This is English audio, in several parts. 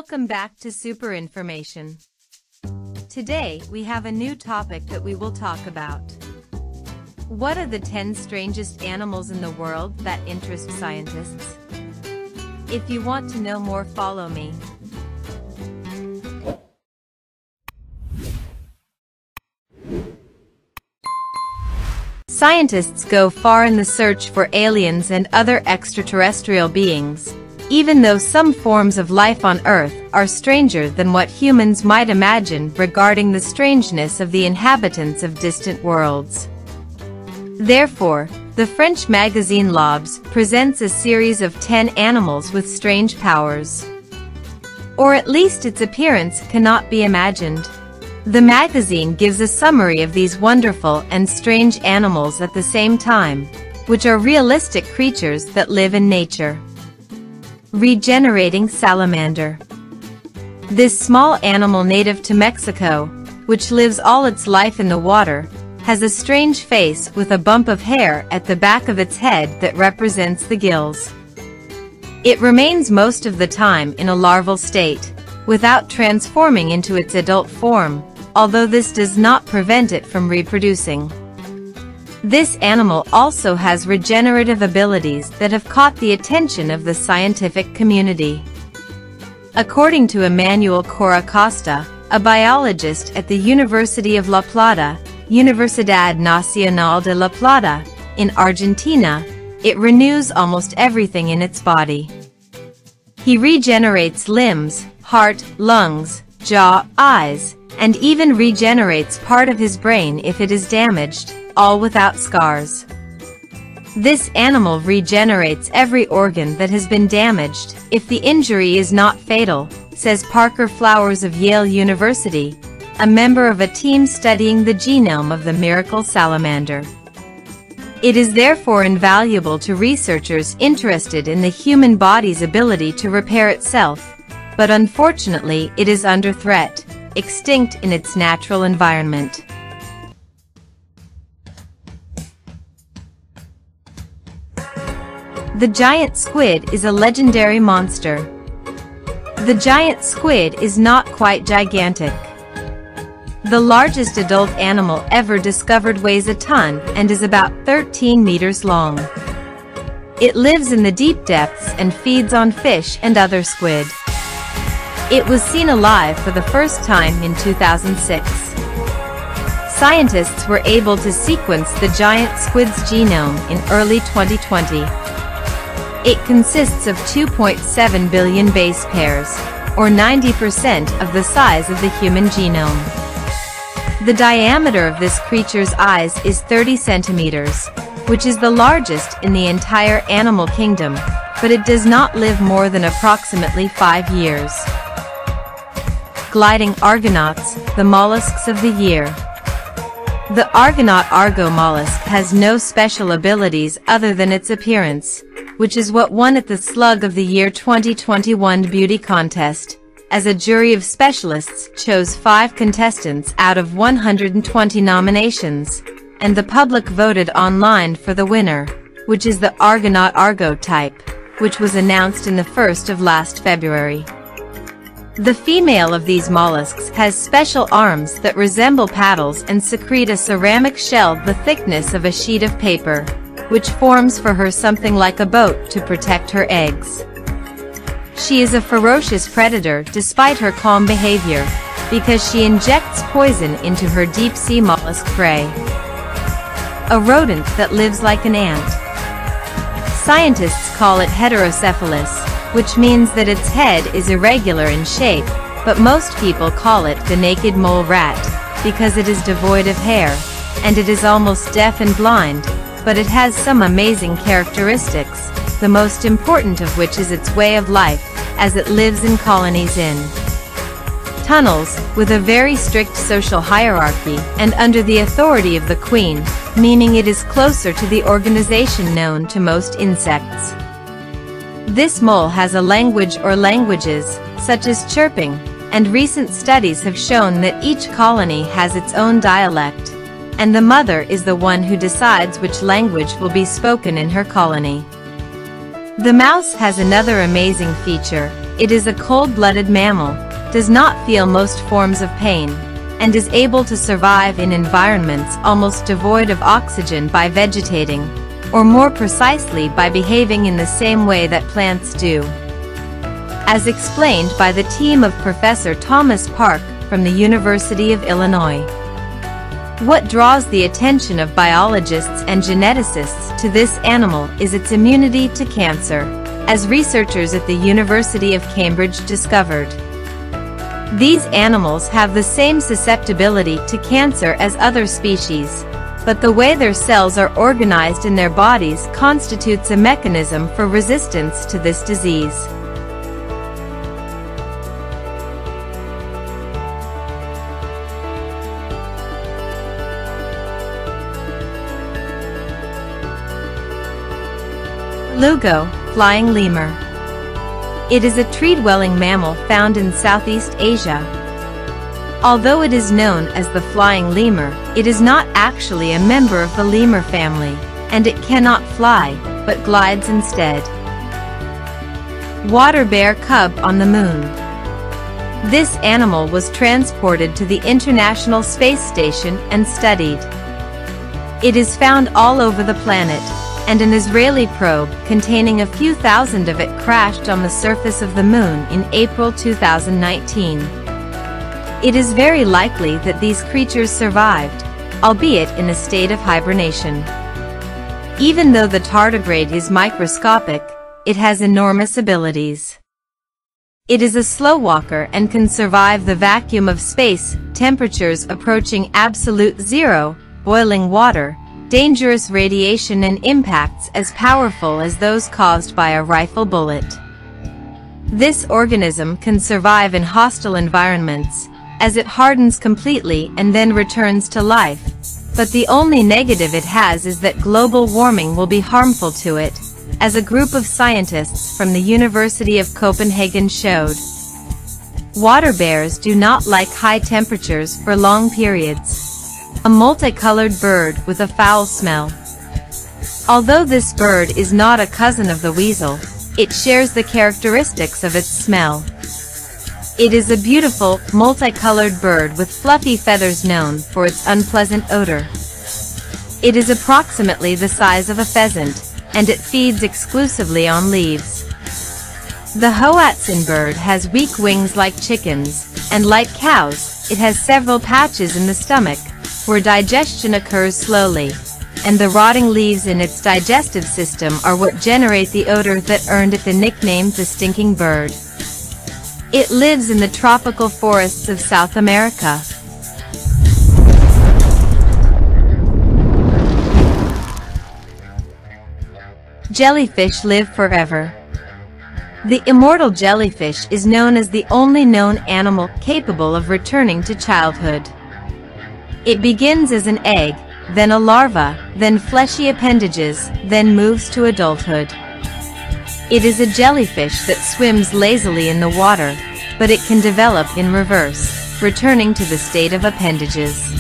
Welcome back to Super Information. Today, we have a new topic that we will talk about. What are the 10 strangest animals in the world that interest scientists? If you want to know more, follow me. Scientists go far in the search for aliens and other extraterrestrial beings, even though some forms of life on Earth are stranger than what humans might imagine regarding the strangeness of the inhabitants of distant worlds. Therefore, the French magazine L'Obs presents a series of 10 animals with strange powers. Or at least its appearance cannot be imagined. The magazine gives a summary of these wonderful and strange animals at the same time, which are realistic creatures that live in nature. Regenerating salamander. This small animal native to Mexico, which lives all its life in the water, has a strange face with a bump of hair at the back of its head that represents the gills. It remains most of the time in a larval state, without transforming into its adult form, although this does not prevent it from reproducing. This animal also has regenerative abilities that have caught the attention of the scientific community. According to Emmanuel Cora Costa, a biologist at the University of La Plata, Universidad Nacional de La Plata, in Argentina, it renews almost everything in its body. He regenerates limbs, heart, lungs, jaw, eyes, and even regenerates part of his brain if it is damaged, all without scars. This animal regenerates every organ that has been damaged, if the injury is not fatal, says Parker Flowers of Yale University, a member of a team studying the genome of the miracle salamander. It is therefore invaluable to researchers interested in the human body's ability to repair itself, but unfortunately it is under threat, extinct in its natural environment. The giant squid is a legendary monster. The giant squid is not quite gigantic. The largest adult animal ever discovered weighs a ton and is about 13 meters long. It lives in the deep depths and feeds on fish and other squid. It was seen alive for the first time in 2006. Scientists were able to sequence the giant squid's genome in early 2020. It consists of 2.7 billion base pairs, or 90% of the size of the human genome. The diameter of this creature's eyes is 30 centimeters, which is the largest in the entire animal kingdom, but it does not live more than approximately 5 years. Gliding argonauts, the mollusks of the year. The argonaut argo mollusk has no special abilities other than its appearance, which is what won at the Slug of the Year 2021 beauty contest, as a jury of specialists chose 5 contestants out of 120 nominations, and the public voted online for the winner, which is the argonaut argo type, which was announced in the first of last February. The female of these mollusks has special arms that resemble paddles and secrete a ceramic shell the thickness of a sheet of paper, which forms for her something like a boat to protect her eggs. She is a ferocious predator despite her calm behavior, because she injects poison into her deep-sea mollusk prey. A rodent that lives like an ant. Scientists call it heterocephalus, which means that its head is irregular in shape, but most people call it the naked mole rat, because it is devoid of hair, and it is almost deaf and blind, but it has some amazing characteristics, the most important of which is its way of life, as it lives in colonies in tunnels, with a very strict social hierarchy, and under the authority of the queen, meaning it is closer to the organization known to most insects. This mole has a language or languages, such as chirping, and recent studies have shown that each colony has its own dialect, and the mother is the one who decides which language will be spoken in her colony. The mouse has another amazing feature. It is a cold-blooded mammal, does not feel most forms of pain, and is able to survive in environments almost devoid of oxygen by vegetating, or more precisely by behaving in the same way that plants do. As explained by the team of Professor Thomas Park from the University of Illinois. What draws the attention of biologists and geneticists to this animal is its immunity to cancer, as researchers at the University of Cambridge discovered. These animals have the same susceptibility to cancer as other species, but the way their cells are organized in their bodies constitutes a mechanism for resistance to this disease. Lugo, flying lemur. It is a tree-dwelling mammal found in Southeast Asia. Although it is known as the flying lemur, it is not actually a member of the lemur family, and it cannot fly, but glides instead. Water bear cub on the moon. This animal was transported to the International Space Station and studied. It is found all over the planet, and an Israeli probe containing a few thousand of it crashed on the surface of the moon in April 2019. It is very likely that these creatures survived, albeit in a state of hibernation. Even though the tardigrade is microscopic, it has enormous abilities. It is a slow walker and can survive the vacuum of space, temperatures approaching absolute zero, boiling water, dangerous radiation and impacts as powerful as those caused by a rifle bullet. This organism can survive in hostile environments, as it hardens completely and then returns to life, but the only negative it has is that global warming will be harmful to it, as a group of scientists from the University of Copenhagen showed. Water bears do not like high temperatures for long periods. A multicolored bird with a foul smell. Although this bird is not a cousin of the weasel, it shares the characteristics of its smell. It is a beautiful, multicolored bird with fluffy feathers known for its unpleasant odor. It is approximately the size of a pheasant, and it feeds exclusively on leaves. The Hoatzin bird has weak wings like chickens, and like cows, it has several patches in the stomach, where digestion occurs slowly, and the rotting leaves in its digestive system are what generate the odor that earned it the nickname the stinking bird. It lives in the tropical forests of South America. Jellyfish live forever. The immortal jellyfish is known as the only known animal capable of returning to childhood. It begins as an egg, then a larva, then fleshy appendages, then moves to adulthood. It is a jellyfish that swims lazily in the water, but it can develop in reverse, returning to the state of appendages.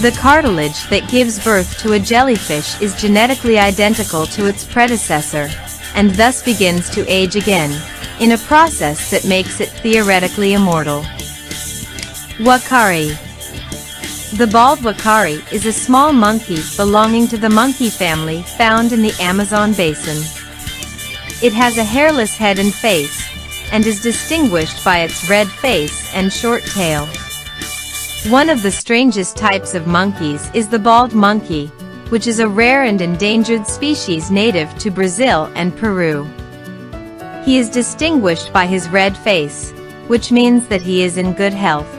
The cartilage that gives birth to a jellyfish is genetically identical to its predecessor, and thus begins to age again, in a process that makes it theoretically immortal. Wakari. The bald wakari is a small monkey belonging to the monkey family found in the Amazon basin. It has a hairless head and face, and is distinguished by its red face and short tail. One of the strangest types of monkeys is the bald monkey, which is a rare and endangered species native to Brazil and Peru. He is distinguished by his red face, which means that he is in good health.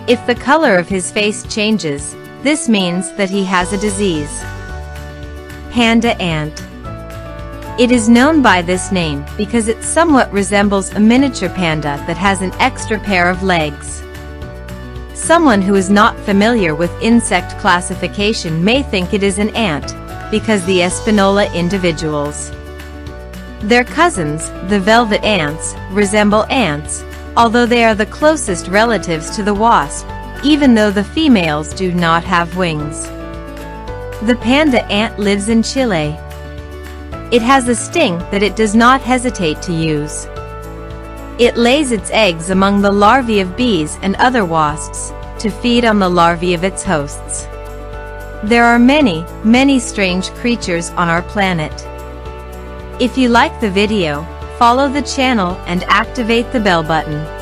If the color of his face changes, this means that he has a disease. Panda ant. It is known by this name because it somewhat resembles a miniature panda that has an extra pair of legs. Someone who is not familiar with insect classification may think it is an ant, because the Espinola individuals, their cousins, the velvet ants, resemble ants, although they are the closest relatives to the wasp, even though the females do not have wings. The panda ant lives in Chile. It has a sting that it does not hesitate to use. It lays its eggs among the larvae of bees and other wasps, to feed on the larvae of its hosts. There are many, many strange creatures on our planet. If you like the video, follow the channel and activate the bell button.